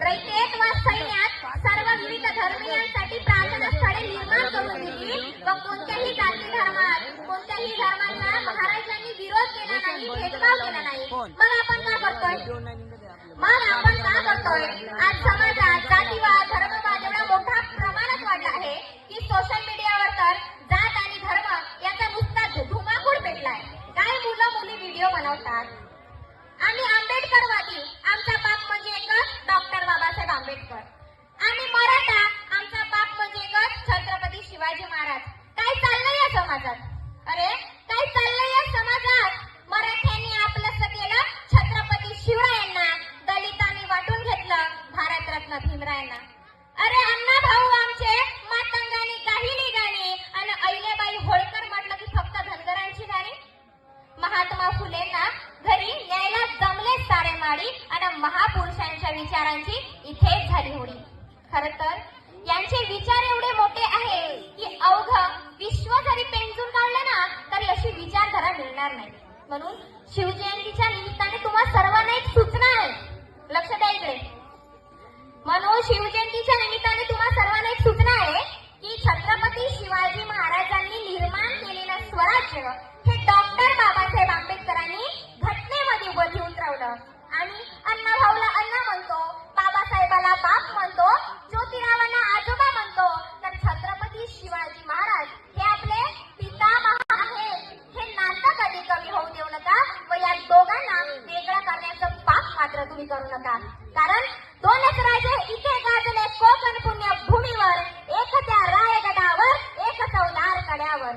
त्रैतेत्व सैन्यात सर्व विविध धर्मीयांसाठी प्रार्थना स्थळे निर्माण करून दिली व कोणत्याही जाती धर्मात कोणत्याही धर्मांना महाराजांनी विरोध केला नाही, भेदभाव केला नाही. मग आपण काय करतोय? आज समाजात जातीवाद धर्मवाद एवढा मोठ्या प्रमाणात वाढला आहे की सोशल मीडियावर तर जात आणि धर्म याचा नुसता धुमाकूळ पेटलाय. काय मुलं मुली व्हिडिओ बनवतात, आम्ही आंबेडकरवादी, आमचा बाप म्हणजे एकच डॉक्टर बाबासाहेब आंबेडकर. आम्ही मराठा, आमचा बाप म्हणजे एकच छत्रपती शिवाजी महाराज. काय चाललंय या समाजात? अरे काय चाललंय या समाजात? मराठ्यांनी आपलंसं केलं छत्रपती शिवरायांना, दलितांनी वाटून घेतलं भारतरत्न भीमरायांना. अरे अण्णा भाऊ आमचे मातंगानी गाहिली गाणी आणि अहिल्याबाई होळकर म्हटलं की फक्त धनगरांची गाणी. महात्मा फुलेंना घरी न्यायला जमले सारे माडी आणि महापुरुषांच्या विचारांची इथेच झाली होडी. खर तर यांचे विचार एवढे मोठे आहे की अवघ विश्व जरी पेंजून काढलं ना तरी अशी विचारधारा मिळणार नाही. म्हणून शिवजयंतीच्या निमित्ताने तुम्हा सर्वांना एक सूचना आहे, लक्ष द्या इकडे. म्हणून शिवजयंतीच्या निमित्ताने तुम्हा सर्वांना एक सूचना आहे की छत्रपती शिवाजी महाराजांनी निर्माण केलेलं स्वराज्य हे डॉक्टर बाबासाहेब आंबेडकरांनी घटनेमध्ये उभं उतरवलं. आणि अण्णाभाऊला अण्णा म्हणतो, बाबासाहेबाला बाप म्हणतो, ज्योतिरावांना आजोबा म्हणतो, तर छत्रपती शिवाजी महाराज हे आपले पितामह आहेत. हे नातं कधी कमी होऊ देऊ नका व या दोघांना वेगळं करण्याचं पाप मात्र तुम्ही करू नका. कारण दोनच राजे इथे गाजले कोकण पुण्य भूमीवर, एक त्या रायगडावर, एक चौदार कड्यावर.